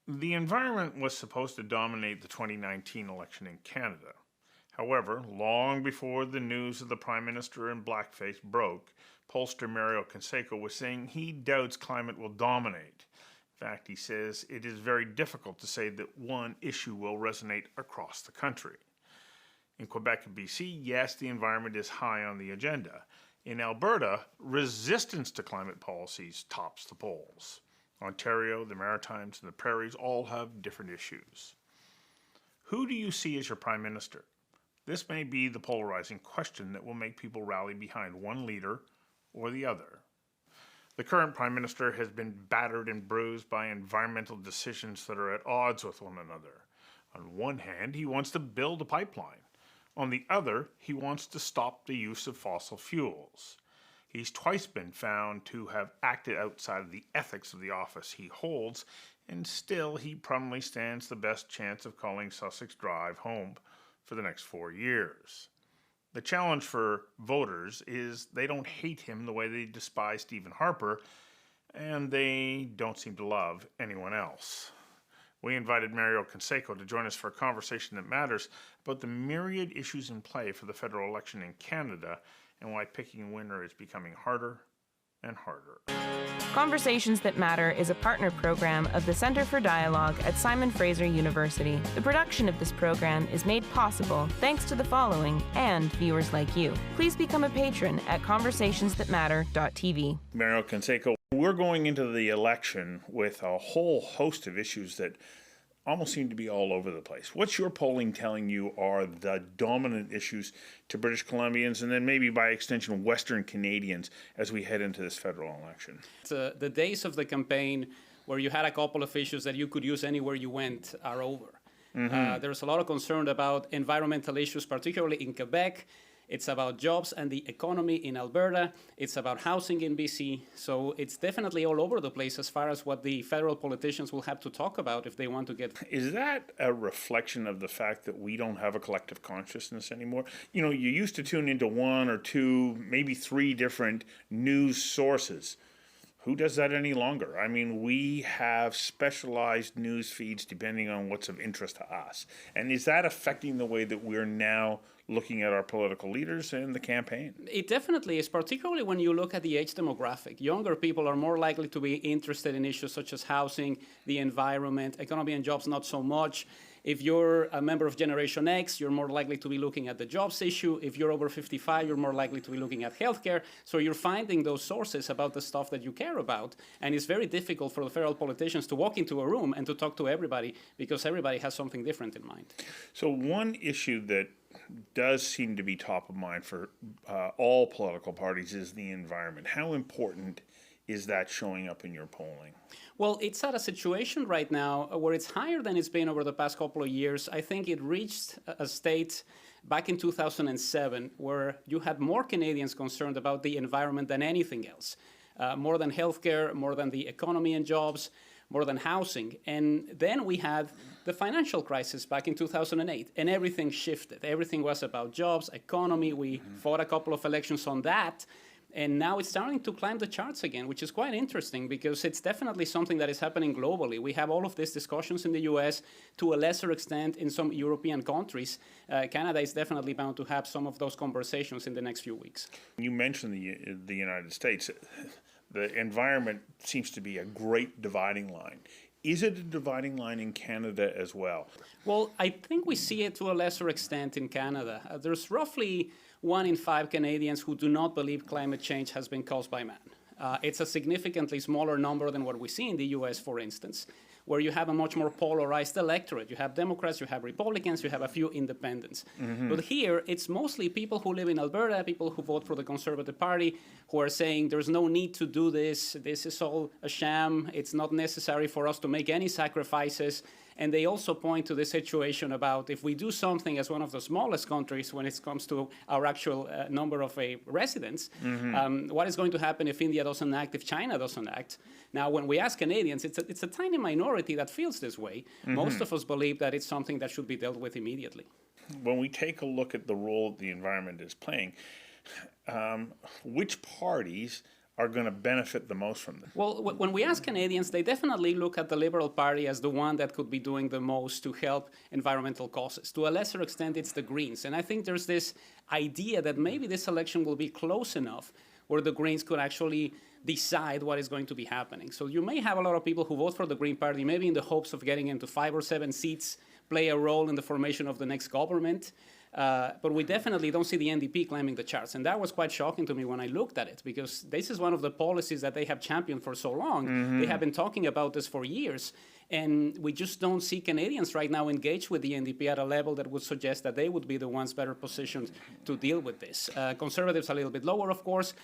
The environment was supposed to dominate the 2019 election in Canada. However, long before the news of the Prime Minister in blackface broke, Pollster Mario Canseco was saying he doubts climate will dominate. In fact, he says it is very difficult to say that one issue will resonate across the country. In Quebec and BC, yes, the environment is high on the agenda. In Alberta, resistance to climate policies tops the polls. Ontario, the Maritimes, and the Prairies all have different issues. Who do you see as your Prime Minister? This may be the polarizing question that will make people rally behind one leader or the other. The current Prime Minister has been battered and bruised by environmental decisions that are at odds with one another. On one hand, he wants to build a pipeline. On the other, he wants to stop the use of fossil fuels. He's twice been found to have acted outside of the ethics of the office he holds, and still he probably stands the best chance of calling Sussex Drive home for the next 4 years. The challenge for voters is they don't hate him the way they despise Stephen Harper, and they don't seem to love anyone else. We invited Mario Canseco to join us for a conversation that matters about the myriad issues in play for the federal election in Canada and why picking a winner is becoming harder and harder. Conversations That Matter is a partner program of the Center for Dialogue at Simon Fraser University. The production of this program is made possible thanks to the following and viewers like you. Please become a patron at conversationsthatmatter.tv. Mario Canseco, we're going into the election with a whole host of issues that almost seem to be all over the place. What's your polling telling you are the dominant issues to British Columbians and then maybe by extension Western Canadians as we head into this federal election? The days of the campaign where you had a couple of issues that you could use anywhere you went are over. There's a lot of concern about environmental issues, particularly in Quebec. It's about jobs and the economy in Alberta. It's about housing in BC. So it's definitely all over the place as far as what the federal politicians will have to talk about if they want to get. Is that a reflection of the fact that we don't have a collective consciousness anymore? You know, you used to tune into one or two, maybe three different news sources. Who does that any longer? I mean, we have specialized news feeds depending on what's of interest to us. And is that affecting the way that we're now looking at our political leaders and the campaign? It definitely is, particularly when you look at the age demographic. Younger people are more likely to be interested in issues such as housing, the environment, economy and jobs not so much. If you're a member of Generation X, you're more likely to be looking at the jobs issue. If you're over 55, you're more likely to be looking at healthcare. So you're finding those sources about the stuff that you care about. And it's very difficult for the federal politicians to walk into a room and to talk to everybody because everybody has something different in mind. So one issue that does seem to be top of mind for all political parties is the environment. How important is that showing up in your polling? Well, it's at a situation right now where it's higher than it's been over the past couple of years. I think it reached a state back in 2007 where you had more Canadians concerned about the environment than anything else, more than healthcare, more than the economy and jobs, more than housing. And then we had the financial crisis back in 2008, and everything shifted. Everything was about jobs, economy. We fought a couple of elections on that. And now it's starting to climb the charts again, which is quite interesting because it's definitely something that is happening globally. We have all of these discussions in the US, to a lesser extent in some European countries. Canada is definitely bound to have some of those conversations in the next few weeks. You mentioned the United States. The environment seems to be a great dividing line. Is it a dividing line in Canada as well? Well, I think we see it to a lesser extent in Canada. There's roughly 1 in 5 Canadians who do not believe climate change has been caused by man. It's a significantly smaller number than what we see in the US, for instance, where you have a much more polarized electorate. You have Democrats, you have Republicans, you have a few independents. But here, it's mostly people who live in Alberta, people who vote for the Conservative Party, who are saying there's no need to do this. This is all a sham. It's not necessary for us to make any sacrifices. And they also point to the situation about if we do something as one of the smallest countries when it comes to our actual number of residents, what is going to happen if India doesn't act, if China doesn't act? Now, when we ask Canadians, it's a tiny minority that feels this way. Most of us believe that it's something that should be dealt with immediately. When we take a look at the role the environment is playing, which parties are going to benefit the most from this? Well, when we ask Canadians, they definitely look at the Liberal Party as the one that could be doing the most to help environmental causes. To a lesser extent, it's the Greens. And I think there's this idea that maybe this election will be close enough where the Greens could actually decide what is going to be happening. So you may have a lot of people who vote for the Green Party, maybe in the hopes of getting into 5 or 7 seats, play a role in the formation of the next government. But we definitely don't see the NDP climbing the charts. And that was quite shocking to me when I looked at it, because this is one of the policies that they have championed for so long. They have been talking about this for years. And we just don't see Canadians right now engage with the NDP at a level that would suggest that they would be the ones better positioned to deal with this. Conservatives a little bit lower, of course.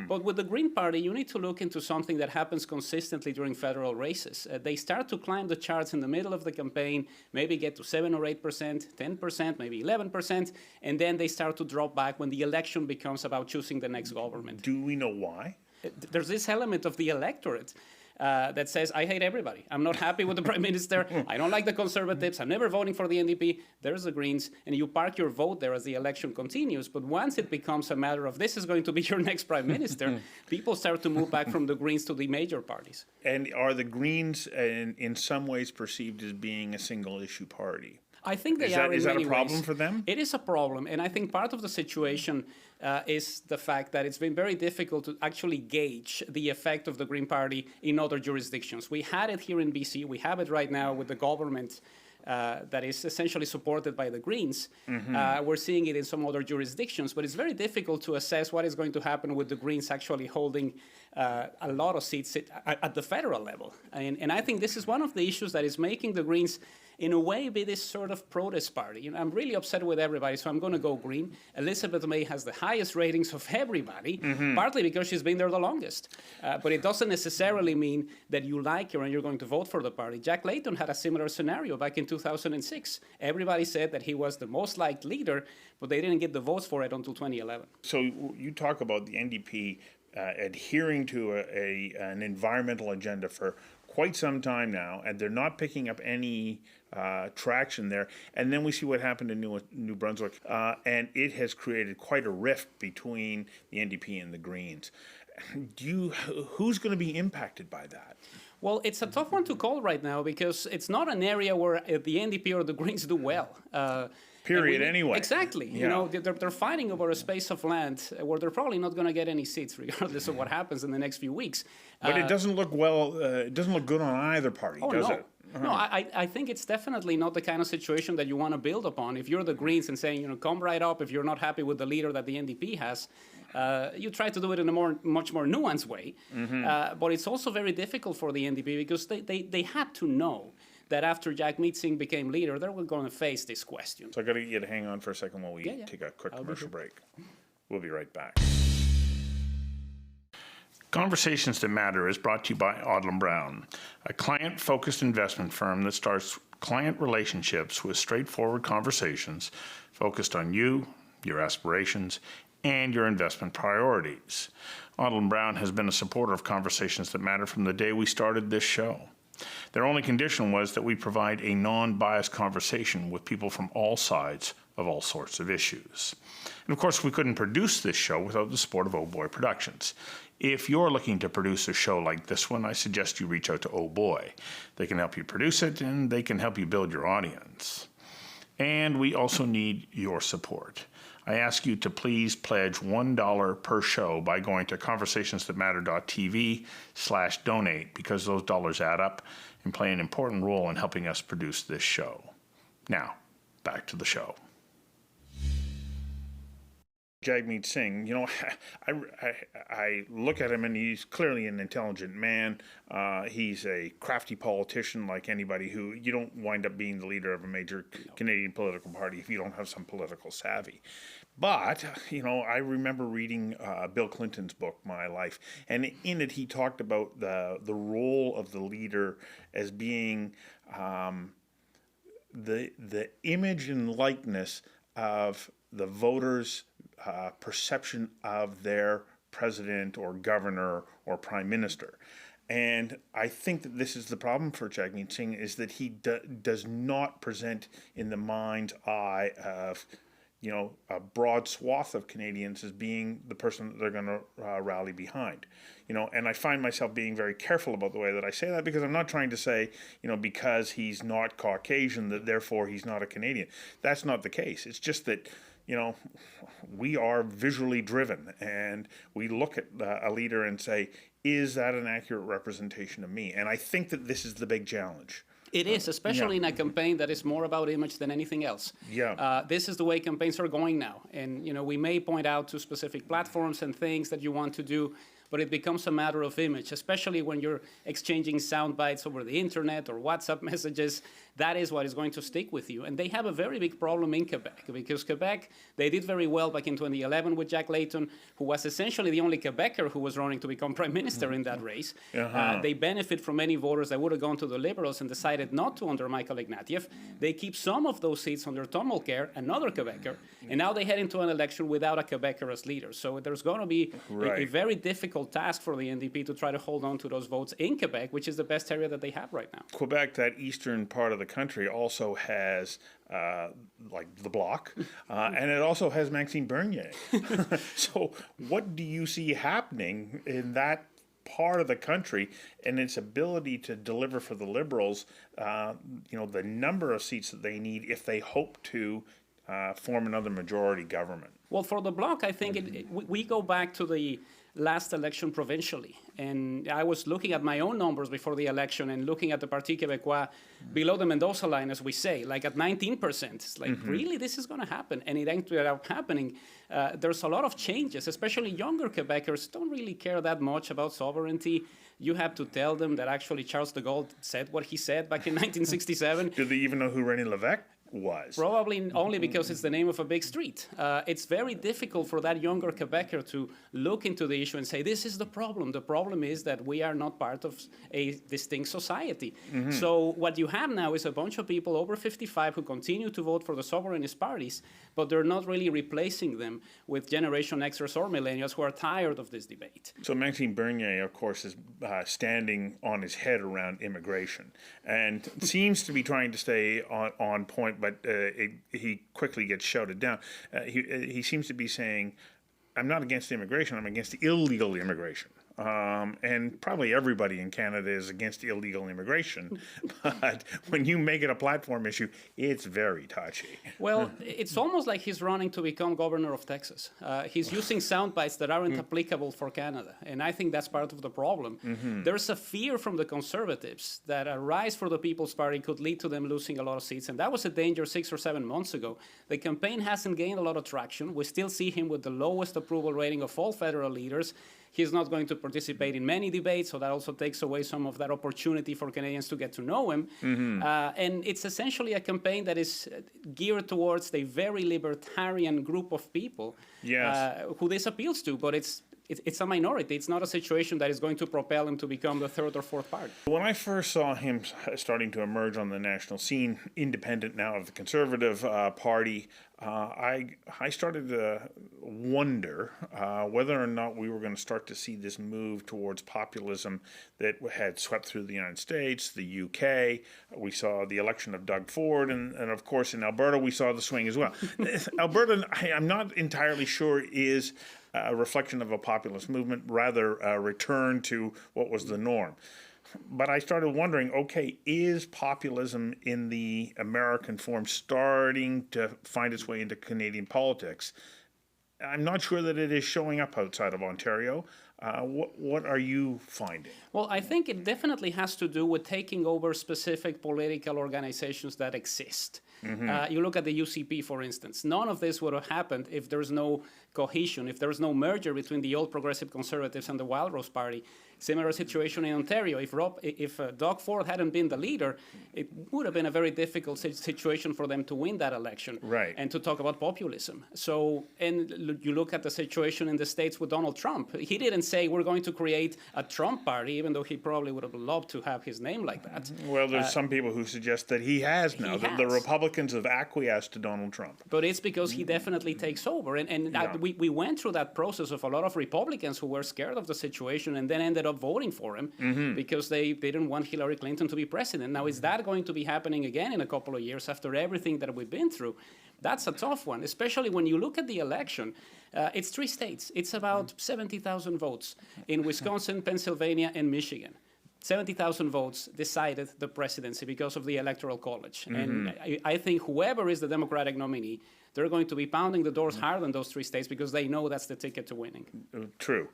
But with the Green Party, you need to look into something that happens consistently during federal races. They start to climb the charts in the middle of the campaign, maybe get to 7 or 8%, 10%, maybe 11%, and then they start to drop back when the election becomes about choosing the next government. Do we know why? There's this element of the electorate that says, I hate everybody. I'm not happy with the Prime Minister. I don't like the Conservatives. I'm never voting for the NDP. There's the Greens. And you park your vote there as the election continues. But once it becomes a matter of this is going to be your next Prime Minister, people start to move back from the Greens to the major parties. And are the Greens in some ways perceived as being a single-issue party? I think they are in many ways. Is that a problem for them? It is a problem, and I think part of the situation is the fact that it's been very difficult to actually gauge the effect of the Green Party in other jurisdictions. We had it here in BC. We have it right now with the government that is essentially supported by the Greens. We're seeing it in some other jurisdictions, but it's very difficult to assess what is going to happen with the Greens actually holding a lot of seats at the federal level. And I think this is one of the issues that is making the Greens in a way, be this sort of protest party. You know, I'm really upset with everybody, so I'm going to go Green. Elizabeth May has the highest ratings of everybody, partly because she's been there the longest. But it doesn't necessarily mean that you like her and you're going to vote for the party. Jack Layton had a similar scenario back in 2006. Everybody said that he was the most liked leader, but they didn't get the votes for it until 2011. So you talk about the NDP adhering to an environmental agenda for quite some time now, and they're not picking up any traction there. And then we see what happened in New Brunswick, and it has created quite a rift between the NDP and the Greens. Who's going to be impacted by that? Well, it's a tough one to call right now because it's not an area where the NDP or the Greens do well. Period, anyway. Exactly. Yeah. You know, they're fighting over a space of land where they're probably not going to get any seats, regardless of what happens in the next few weeks. But it doesn't look it doesn't look good on either party, does it? No, I think it's definitely not the kind of situation that you want to build upon. If you're the Greens and saying, you know, come right up, if you're not happy with the leader that the NDP has, you try to do it in a much more nuanced way. But it's also very difficult for the NDP because they had to know that after Jack Meeting became leader, they were going to face this question. So I got to get you to hang on for a second while we take a quick commercial break. We'll be right back. Conversations That Matter is brought to you by Odlum Brown, a client-focused investment firm that starts client relationships with straightforward conversations focused on you, your aspirations, and your investment priorities. Odlum Brown has been a supporter of Conversations That Matter from the day we started this show. Their only condition was that we provide a non-biased conversation with people from all sides of all sorts of issues. And of course, we couldn't produce this show without the support of Oh Boy Productions. If you're looking to produce a show like this one, I suggest you reach out to Oh Boy. They can help you produce it, and they can help you build your audience. And we also need your support. I ask you to please pledge $1 per show by going to conversationsthatmatter.tv/donate, because those dollars add up and play an important role in helping us produce this show. Now, back to the show. Jagmeet Singh, you know, I look at him and he's clearly an intelligent man. He's a crafty politician like anybody who, you don't wind up being the leader of a major Canadian political party if you don't have some political savvy. But, you know, I remember reading Bill Clinton's book, My Life, and in it he talked about the role of the leader as being the image and likeness of the voters' perception of their president or governor or prime minister. And I think that this is the problem for Jagmeet Singh, is that he does not present in the mind's eye of a broad swath of Canadians as being the person that they're going to rally behind. And I find myself being very careful about the way that I say that, because I'm not trying to say, because he's not Caucasian, that therefore he's not a Canadian. That's not the case. It's just that, we are visually driven, and we look at a leader and say, is that an accurate representation of me? And I think that this is the big challenge. It is, especially in a campaign that is more about image than anything else. Yeah. This is the way campaigns are going now. And, we may point out to specific platforms and things that you want to do, but it becomes a matter of image, especially when you're exchanging sound bites over the internet or WhatsApp messages. That is what is going to stick with you. And they have a very big problem in Quebec, because Quebec, they did very well back in 2011 with Jack Layton, who was essentially the only Quebecer who was running to become prime minister in that race. They benefit from many voters that would have gone to the Liberals and decided not to under Michael Ignatieff. They keep some of those seats under Tom Mulcair, another Quebecer, and now they head into an election without a Quebecer as leader. So there's going to be a very difficult task for the NDP to try to hold on to those votes in Quebec, which is the best area that they have right now. Quebec, that eastern part of the country, also has the Bloc, and it also has Maxime Bernier. So what do you see happening in that part of the country and its ability to deliver for the Liberals, the number of seats that they need if they hope to form another majority government? Well, for the Bloc, I think we go back to the last election provincially. And I was looking at my own numbers before the election and looking at the Parti Québécois below the Mendoza line, as we say, like at 19%. It's like, really, this is going to happen? And it ended up happening. There's a lot of changes, especially younger Quebecers don't really care that much about sovereignty. You have to tell them that actually Charles de Gaulle said what he said back in 1967. Do they even know who René Lévesque was? Probably only because it's the name of a big street. It's very difficult for that younger Quebecer to look into the issue and say, this is the problem. The problem is that we are not part of a distinct society. So what you have now is a bunch of people over 55 who continue to vote for the sovereignist parties, but they're not really replacing them with Generation Xers or millennials who are tired of this debate. So Maxime Bernier, of course, is standing on his head around immigration and seems to be trying to stay on point, but he quickly gets shouted down. He seems to be saying, I'm not against immigration, I'm against illegal immigration. And probably everybody in Canada is against illegal immigration. But when you make it a platform issue, it's very touchy. Well, it's almost like he's running to become governor of Texas. He's using sound bites that aren't applicable for Canada. And I think that's part of the problem. There's a fear from the Conservatives that a rise for the People's Party could lead to them losing a lot of seats. And that was a danger 6 or 7 months ago. The campaign hasn't gained a lot of traction. We still see him with the lowest approval rating of all federal leaders. He's not going to participate in many debates, so that also takes away some of that opportunity for Canadians to get to know him. And it's essentially a campaign that is geared towards a very libertarian group of people who this appeals to, but it's a minority. It's not a situation that is going to propel him to become the third or fourth party. When I first saw him starting to emerge on the national scene, independent now of the Conservative Party, I started to wonder whether or not we were going to start to see this move towards populism that had swept through the United States, the UK. We saw the election of Doug Ford, and of course in Alberta we saw the swing as well. Alberta, I'm not entirely sure, is a reflection of a populist movement, rather a return to what was the norm. But I started wondering, okay, is populism in the American form starting to find its way into Canadian politics? I'm not sure that it is showing up outside of Ontario. What are you finding? Well, I think it definitely has to do with taking over specific political organizations that exist. You look at the UCP, for instance. None of this would have happened if there's no cohesion, if there's no merger between the old Progressive Conservatives and the Wild Rose Party. Similar situation in Ontario. If Doug Ford hadn't been the leader, it would have been a very difficult situation for them to win that election. Right. And to talk about populism. So, and you look at the situation in the States with Donald Trump. He didn't say we're going to create a Trump party, even though he probably would have loved to have his name like that. Well, there's some people who suggest that he has now. The Republicans have acquiesced to Donald Trump. But it's because he definitely takes over. And we went through that process of a lot of Republicans who were scared of the situation and then ended up voting for him because they didn't want Hillary Clinton to be president. Now, is that going to be happening again in a couple of years after everything that we've been through? That's a tough one, especially when you look at the election. It's 3 states. It's about 70,000 votes in Wisconsin, Pennsylvania, and Michigan. 70,000 votes decided the presidency because of the Electoral College. And I think whoever is the Democratic nominee, they're going to be pounding the doors hard in those 3 states because they know that's the ticket to winning. True.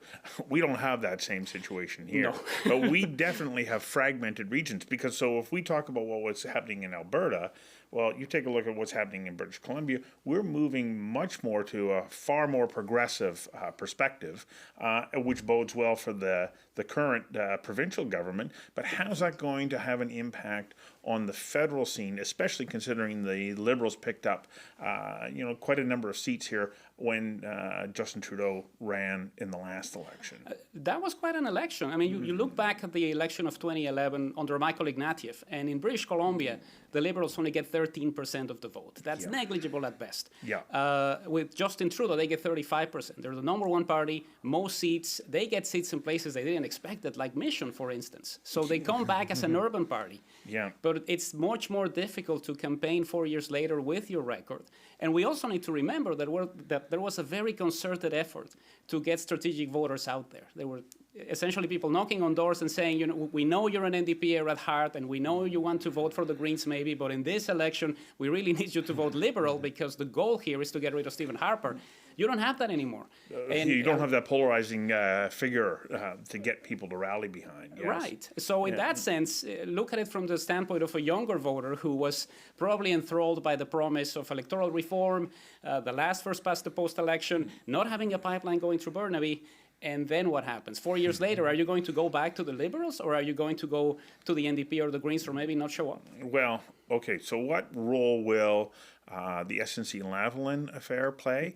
We don't have that same situation here. No. But we definitely have fragmented regions because so if we talk about what's happening in Alberta, well, you take a look at what's happening in British Columbia, we're moving much more to a far more progressive perspective, which bodes well for the current provincial government. But how's that going to have an impact on the federal scene, especially considering the Liberals picked up, quite a number of seats here when Justin Trudeau ran in the last election? That was quite an election. I mean, you look back at the election of 2011 under Michael Ignatieff, and in British Columbia, the Liberals only get 13% of the vote. That's negligible at best. With Justin Trudeau, they get 35%. They're the number 1 party, most seats. They get seats in places they didn't expect it, like Mission, for instance. So they come back as an urban party. But it's much more difficult to campaign 4 years later with your record. And we also need to remember that there was a very concerted effort to get strategic voters out there. There were essentially people knocking on doors and saying, we know you're an NDPer at heart, and we know you want to vote for the Greens maybe, but in this election, we really need you to vote Liberal because the goal here is to get rid of Stephen Harper. You don't have that anymore. And you don't have that polarizing figure to get people to rally behind. Yes. Right. So in that sense, look at it from the standpoint of a younger voter who was probably enthralled by the promise of electoral reform, the last first-past-the-post election, not having a pipeline going through Burnaby. And then what happens? 4 years later, are you going to go back to the Liberals, or are you going to go to the NDP or the Greens, or maybe not show up? Well, okay, so what role will the SNC-Lavalin affair play?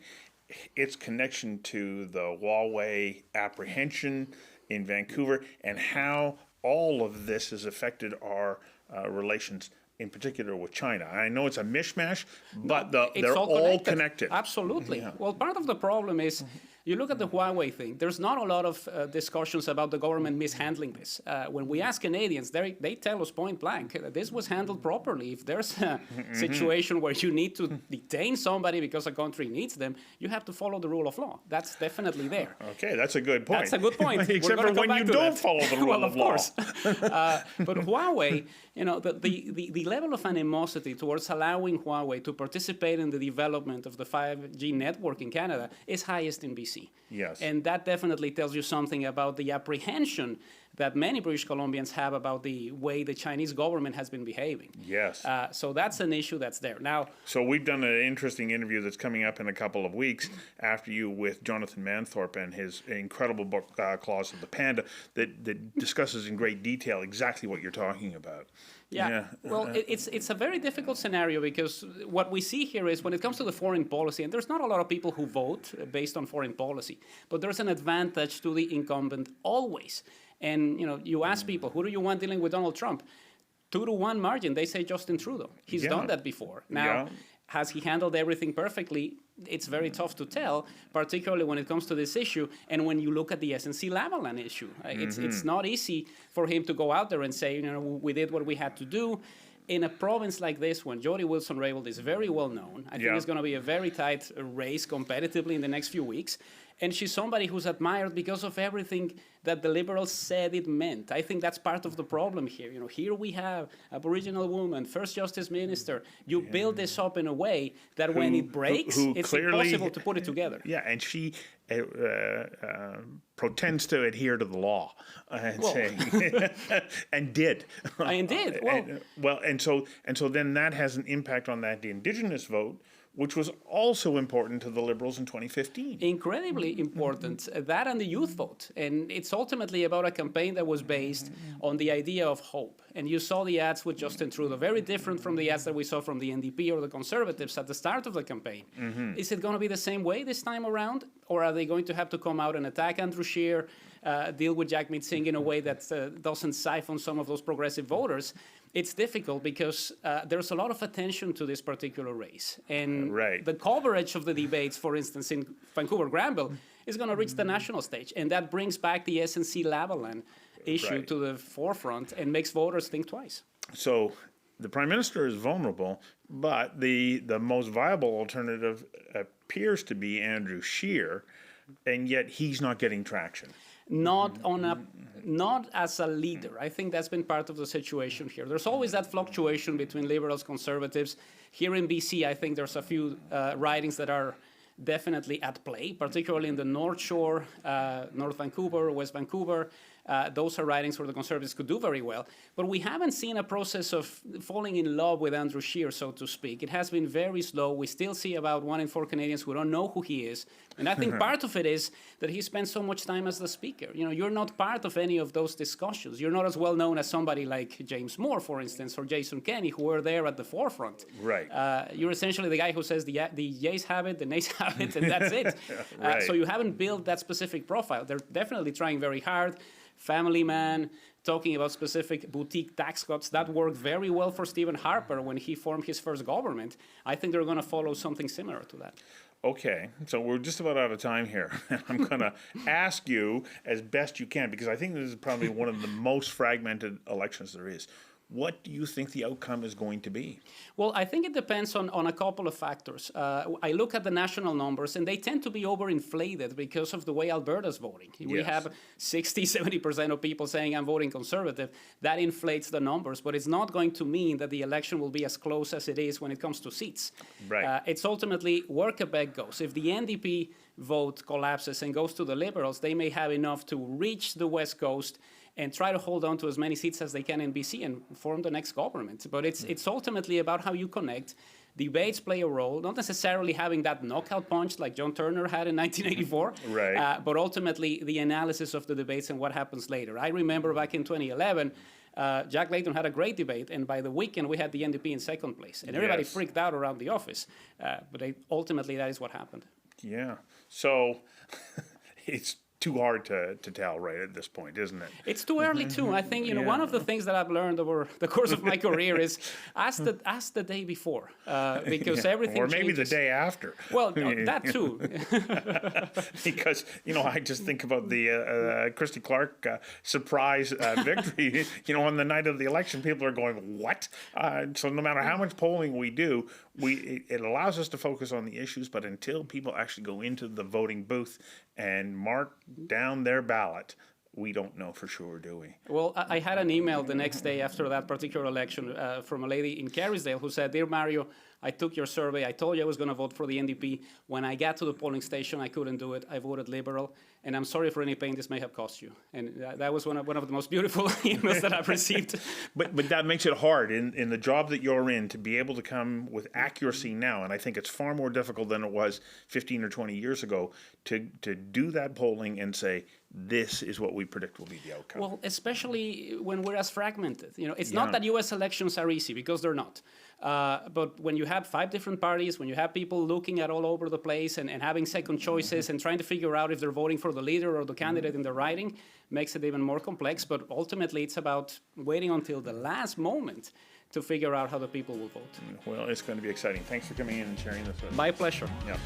Its connection to the Huawei apprehension in Vancouver, and how all of this has affected our relations, in particular with China. I know it's a mishmash, but they're all connected. Absolutely. Yeah. Well, part of the problem is you look at the Huawei thing, there's not a lot of discussions about the government mishandling this. When we ask Canadians, they tell us point blank, this was handled properly. If there's a situation where you need to detain somebody because a country needs them, you have to follow the rule of law. That's definitely there. Okay, that's a good point. That's a good point. Except for when you don't follow the rule of law. Well, of course. But Huawei, the level of animosity towards allowing Huawei to participate in the development of the 5G network in Canada is highest in BC. Yes. And that definitely tells you something about the apprehension that many British Columbians have about the way the Chinese government has been behaving. Yes. So that's an issue that's there. Now, so we've done an interesting interview that's coming up in a couple of weeks after you with Jonathan Manthorpe and his incredible book, Claws of the Panda, that discusses in great detail exactly what you're talking about. Yeah. Well, it's a very difficult scenario because what we see here is when it comes to the foreign policy, and there's not a lot of people who vote based on foreign policy, but there's an advantage to the incumbent always. And, you ask people, who do you want dealing with Donald Trump? 2-1 margin, they say Justin Trudeau. He's done that before. Now, has he handled everything perfectly? It's very tough to tell, particularly when it comes to this issue. And when you look at the SNC-Lavalin issue, it's not easy for him to go out there and say, we did what we had to do. In a province like this one, Jody Wilson-Raybould is very well known. I think it's going to be a very tight race competitively in the next few weeks. And she's somebody who's admired because of everything that the Liberals said it meant. I think that's part of the problem here. Here we have Aboriginal woman, first Justice Minister. You build this up in a way that when it breaks, it's clearly impossible to put it together. Yeah, and she pretends to adhere to the law and did. And did. And so then that has an impact on that Indigenous vote, which was also important to the Liberals in 2015. Incredibly important, that and the youth vote. And it's ultimately about a campaign that was based on the idea of hope. And you saw the ads with Justin Trudeau, very different from the ads that we saw from the NDP or the Conservatives at the start of the campaign. Is it going to be the same way this time around? Or are they going to have to come out and attack Andrew Scheer, deal with Jagmeet Singh in a way that doesn't siphon some of those progressive voters? It's difficult because there's a lot of attention to this particular race. And Right. the coverage of the debates, for instance, in Vancouver-Granville, is going to reach the national stage. And that brings back the SNC-Lavalin issue Right. to the forefront and makes voters think twice. So the Prime Minister is vulnerable, but the most viable alternative appears to be Andrew Scheer, and yet he's not getting traction. Not as a leader. I think that's been part of the situation here. There's always that fluctuation between liberals, conservatives. Here in BC, I think there's a few ridings that are definitely at play, particularly in the North Shore, North Vancouver, West Vancouver. Those are ridings where the Conservatives could do very well. But we haven't seen a process of falling in love with Andrew Scheer, so to speak. It has been very slow. We still see about 1 in 4 Canadians who don't know who he is. And I think part of it is that he spends so much time as the speaker. You know, you're not part of any of those discussions. You're not as well known as somebody like James Moore, for instance, or Jason Kenney, who were there at the forefront. Right. You're essentially the guy who says the yeas have it, the nays have it, and that's it. Right. So you haven't built that specific profile. They're definitely trying very hard. Family man, talking about specific boutique tax cuts. That worked very well for Stephen Harper when he formed his first government. I think they're going to follow something similar to that. Okay, so we're just about out of time here. I'm going to ask you as best you can, because I think this is probably one of the most fragmented elections there is. What do you think the outcome is going to be? Well, I think it depends on a couple of factors. I look at the national numbers, and they tend to be overinflated because of the way Alberta's voting. We Yes. have 60, 70% of people saying I'm voting Conservative. That inflates the numbers, but it's not going to mean that the election will be as close as it is when it comes to seats. Right. It's ultimately where Quebec goes. If the NDP vote collapses and goes to the Liberals, they may have enough to reach the West Coast and try to hold on to as many seats as they can in BC and form the next government. But it's ultimately about how you connect. Debates play a role, not necessarily having that knockout punch like John Turner had in 1984, Right. but ultimately the analysis of the debates and what happens later. I remember back in 2011, Jack Layton had a great debate, and by the weekend we had the NDP in second place, and everybody Yes. freaked out around the office. But ultimately that is what happened. Yeah. So it's too hard to tell right at this point, isn't it? It's too early too. I think Yeah. one of the things that I've learned over the course of my career is ask the day before because everything Or maybe changes. the day after. Well, that too. Because, I just think about the Christy Clark surprise victory. On the night of the election, people are going, what? So no matter how much polling we do, it allows us to focus on the issues, but until people actually go into the voting booth and mark down their ballot, we don't know for sure, do we? Well, I had an email the next day after that particular election from a lady in Carrisdale who said, "Dear Mario, I took your survey. I told you I was going to vote for the NDP. When I got to the polling station, I couldn't do it. I voted Liberal, and I'm sorry for any pain this may have cost you." And that was one of the most beautiful emails that I've received. But that makes it hard in the job that you're in to be able to come with accuracy now. And I think it's far more difficult than it was 15 or 20 years ago to do that polling and say, this is what we predict will be the outcome. Well, especially when we're as fragmented. It's Yeah. not that U.S. elections are easy, because they're not. But when you have 5 different parties, when you have people looking at all over the place and having second choices and trying to figure out if they're voting for the leader or the candidate in the riding, makes it even more complex. But ultimately, it's about waiting until the last moment to figure out how the people will vote. Well, it's going to be exciting. Thanks for coming in and sharing this with us. My pleasure. Yeah.